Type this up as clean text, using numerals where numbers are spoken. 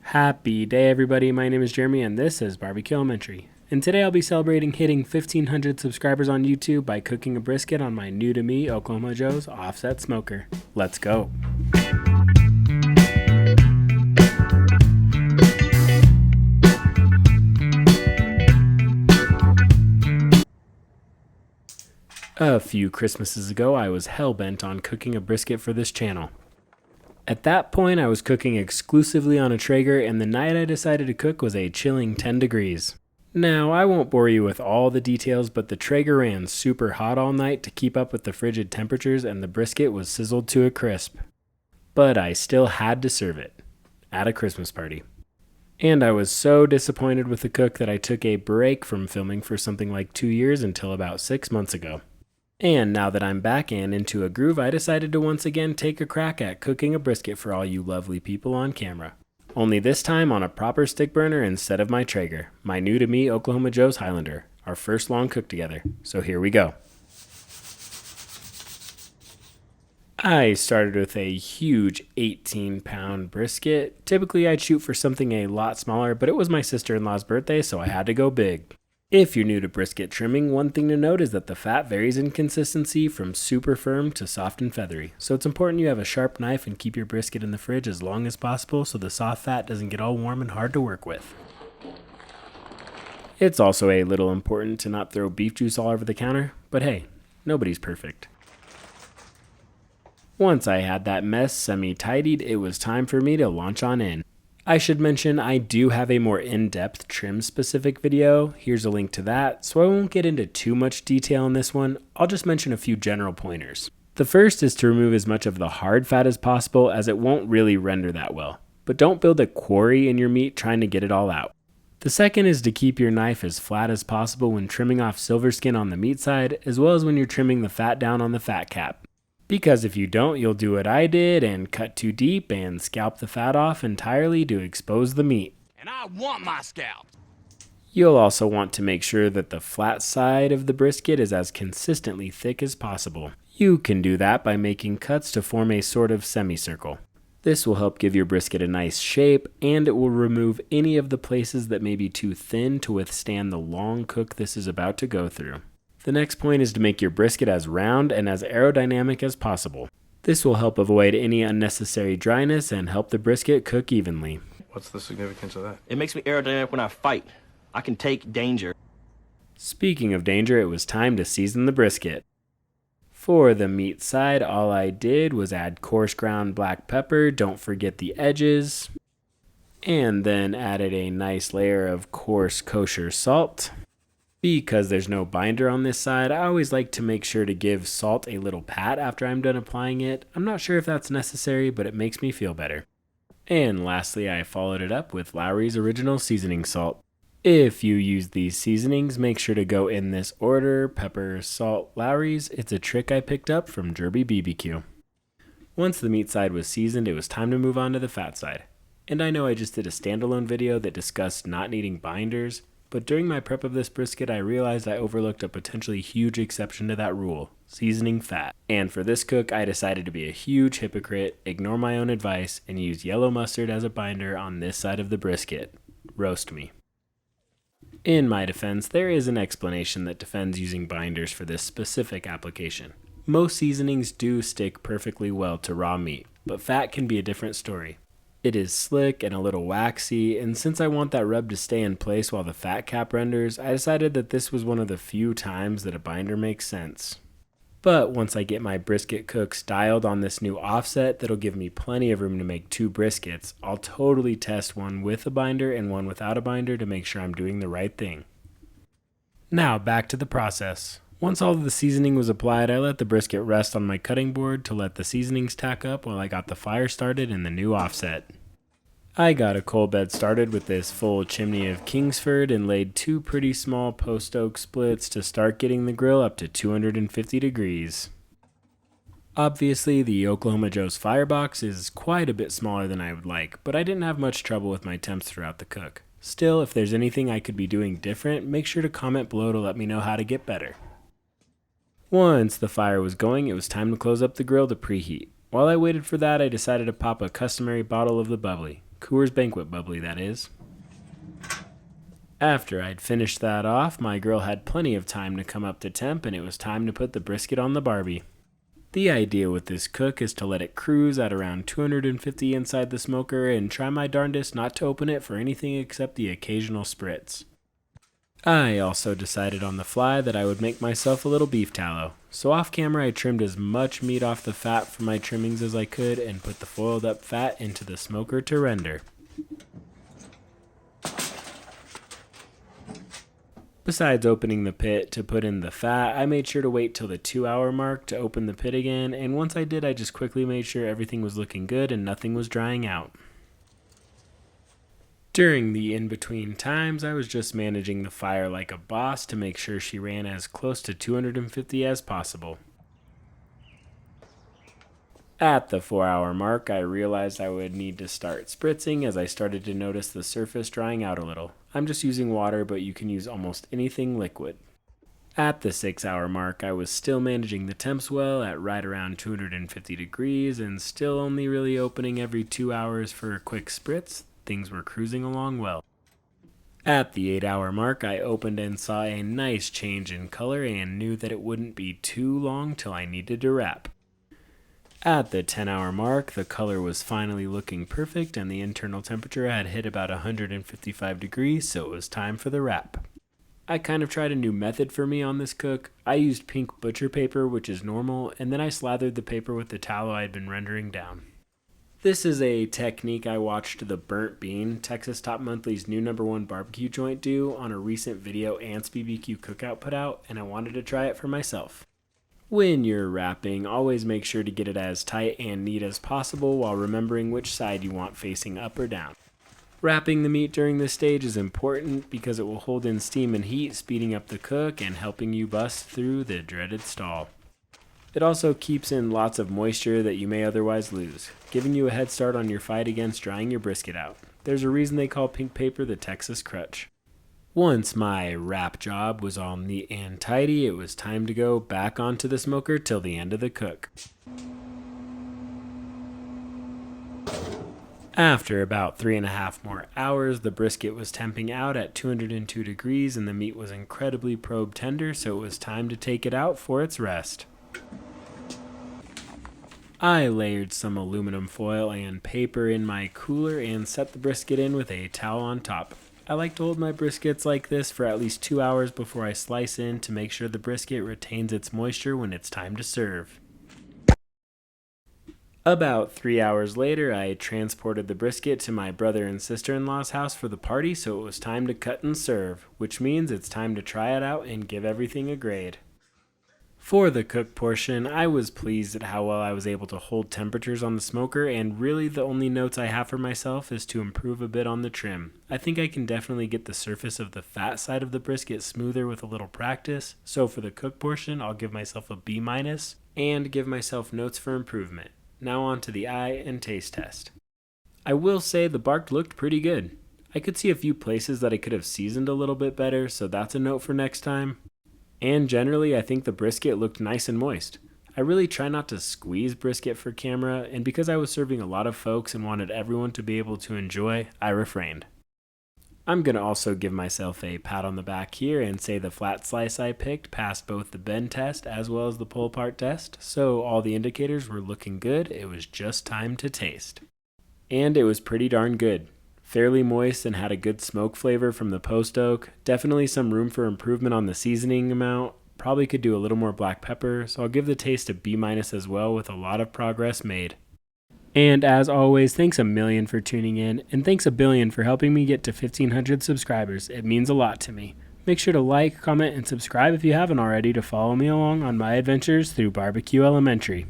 Happy day, everybody. My name is Jeremy, and this is Barbecue Elementary. And today I'll be celebrating hitting 1,500 subscribers on YouTube by cooking a brisket on my new-to-me Oklahoma Joe's offset smoker. Let's go. A few Christmases ago, I was hell-bent on cooking a brisket for this channel. At that point, I was cooking exclusively on a Traeger, and the night I decided to cook was a chilling 10 degrees. Now, I won't bore you with all the details, but the Traeger ran super hot all night to keep up with the frigid temperatures, and the brisket was sizzled to a crisp. But I still had to serve it at a Christmas party. And I was so disappointed with the cook that I took a break from filming for something like 2 years until about 6 months ago. And now that I'm back and into a groove, I decided to once again take a crack at cooking a brisket for all you lovely people on camera. Only this time on a proper stick burner instead of my Traeger, my new-to-me Oklahoma Joe's Highlander, our first long cook together. So here we go. I started with a huge 18-pound brisket. Typically I'd shoot for something a lot smaller, but it was my sister-in-law's birthday, so I had to go big. If you're new to brisket trimming, one thing to note is that the fat varies in consistency from super firm to soft and feathery. So it's important you have a sharp knife and keep your brisket in the fridge as long as possible so the soft fat doesn't get all warm and hard to work with. It's also a little important to not throw beef juice all over the counter, but hey, nobody's perfect. Once I had that mess semi-tidied, it was time for me to launch on in. I should mention I do have a more in-depth trim-specific video. Here's a link to that, so I won't get into too much detail in this one. I'll just mention a few general pointers. The first is to remove as much of the hard fat as possible, as it won't really render that well. But don't build a quarry in your meat trying to get it all out. The second is to keep your knife as flat as possible when trimming off silver skin on the meat side, as well as when you're trimming the fat down on the fat cap. Because if you don't, you'll do what I did and cut too deep and scalp the fat off entirely to expose the meat. And I want my scalp. You'll also want to make sure that the flat side of the brisket is as consistently thick as possible. You can do that by making cuts to form a sort of semicircle. This will help give your brisket a nice shape, and it will remove any of the places that may be too thin to withstand the long cook this is about to go through. The next point is to make your brisket as round and as aerodynamic as possible. This will help avoid any unnecessary dryness and help the brisket cook evenly. What's the significance of that? It makes me aerodynamic when I fight. I can take danger. Speaking of danger, it was time to season the brisket. For the meat side, all I did was add coarse ground black pepper, don't forget the edges, and then added a nice layer of coarse kosher salt. Because there's no binder on this side, I always like to make sure to give salt a little pat after I'm done applying it. I'm not sure if that's necessary, but it makes me feel better. And lastly, I followed it up with Lawry's original seasoning salt. If you use these seasonings, make sure to go in this order: pepper, salt, Lawry's. It's a trick I picked up from Derby BBQ. Once the meat side was seasoned, it was time to move on to the fat side. And I know I just did a standalone video that discussed not needing binders, but during my prep of this brisket, I realized I overlooked a potentially huge exception to that rule: seasoning fat. And for this cook, I decided to be a huge hypocrite, ignore my own advice, and use yellow mustard as a binder on this side of the brisket. Roast me. In my defense, there is an explanation that defends using binders for this specific application. Most seasonings do stick perfectly well to raw meat, but fat can be a different story. It is slick and a little waxy, and since I want that rub to stay in place while the fat cap renders, I decided that this was one of the few times that a binder makes sense. But once I get my brisket cooks dialed on this new offset that'll give me plenty of room to make 2 briskets, I'll totally test one with a binder and one without a binder to make sure I'm doing the right thing. Now back to the process. Once all of the seasoning was applied, I let the brisket rest on my cutting board to let the seasonings tack up while I got the fire started in the new offset. I got a coal bed started with this full chimney of Kingsford and laid 2 pretty small post oak splits to start getting the grill up to 250 degrees. Obviously, the Oklahoma Joe's firebox is quite a bit smaller than I would like, but I didn't have much trouble with my temps throughout the cook. Still, if there's anything I could be doing different, make sure to comment below to let me know how to get better. Once the fire was going, it was time to close up the grill to preheat. While I waited for that, I decided to pop a customary bottle of the bubbly. Coors Banquet bubbly, that is. After I'd finished that off, my girl had plenty of time to come up to temp, and it was time to put the brisket on the Barbie. The idea with this cook is to let it cruise at around 250 inside the smoker and try my darndest not to open it for anything except the occasional spritz. I also decided on the fly that I would make myself a little beef tallow, so off camera I trimmed as much meat off the fat from my trimmings as I could and put the foiled up fat into the smoker to render. Besides opening the pit to put in the fat, I made sure to wait till the 2-hour mark to open the pit again, and once I did, I just quickly made sure everything was looking good and nothing was drying out. During the in-between times, I was just managing the fire like a boss to make sure she ran as close to 250 as possible. At the 4-hour mark, I realized I would need to start spritzing as I started to notice the surface drying out a little. I'm just using water, but you can use almost anything liquid. At the 6-hour mark, I was still managing the temps well at right around 250 degrees and still only really opening every 2 hours for a quick spritz. Things were cruising along well. At the 8-hour mark, I opened and saw a nice change in color and knew that it wouldn't be too long till I needed to wrap. At the 10-hour mark, the color was finally looking perfect and the internal temperature had hit about 155 degrees, so it was time for the wrap. I kind of tried a new method for me on this cook. I used pink butcher paper, which is normal, and then I slathered the paper with the tallow I had been rendering down. This is a technique I watched the Burnt Bean, Texas Top Monthly's new #1 barbecue joint, do on a recent video Ant's BBQ Cookout put out, and I wanted to try it for myself. When you're wrapping, always make sure to get it as tight and neat as possible while remembering which side you want facing up or down. Wrapping the meat during this stage is important because it will hold in steam and heat, speeding up the cook and helping you bust through the dreaded stall. It also keeps in lots of moisture that you may otherwise lose, giving you a head start on your fight against drying your brisket out. There's a reason they call pink paper the Texas crutch. Once my wrap job was all neat and tidy, it was time to go back onto the smoker till the end of the cook. After about 3.5 more hours, the brisket was temping out at 202 degrees and the meat was incredibly probe tender, so it was time to take it out for its rest. I layered some aluminum foil and paper in my cooler and set the brisket in with a towel on top. I like to hold my briskets like this for at least 2 hours before I slice in to make sure the brisket retains its moisture when it's time to serve. About 3 hours later, I transported the brisket to my brother and sister-in-law's house for the party, so it was time to cut and serve, which means it's time to try it out and give everything a grade. For the cook portion, I was pleased at how well I was able to hold temperatures on the smoker, and really the only notes I have for myself is to improve a bit on the trim. I think I can definitely get the surface of the fat side of the brisket smoother with a little practice, so for the cook portion, I'll give myself a B- and give myself notes for improvement. Now on to the eye and taste test. I will say the bark looked pretty good. I could see a few places that I could have seasoned a little bit better, so that's a note for next time. And generally, I think the brisket looked nice and moist. I really try not to squeeze brisket for camera, and because I was serving a lot of folks and wanted everyone to be able to enjoy, I refrained. I'm going to also give myself a pat on the back here and say the flat slice I picked passed both the bend test as well as the pull apart test, so all the indicators were looking good. It was just time to taste. And it was pretty darn good. Fairly moist and had a good smoke flavor from the post oak. Definitely some room for improvement on the seasoning amount. Probably could do a little more black pepper, so I'll give the taste a B- as well, with a lot of progress made. And as always, thanks a million for tuning in, and thanks a billion for helping me get to 1,500 subscribers. It means a lot to me. Make sure to like, comment, and subscribe if you haven't already to follow me along on my adventures through Barbecue Elementary.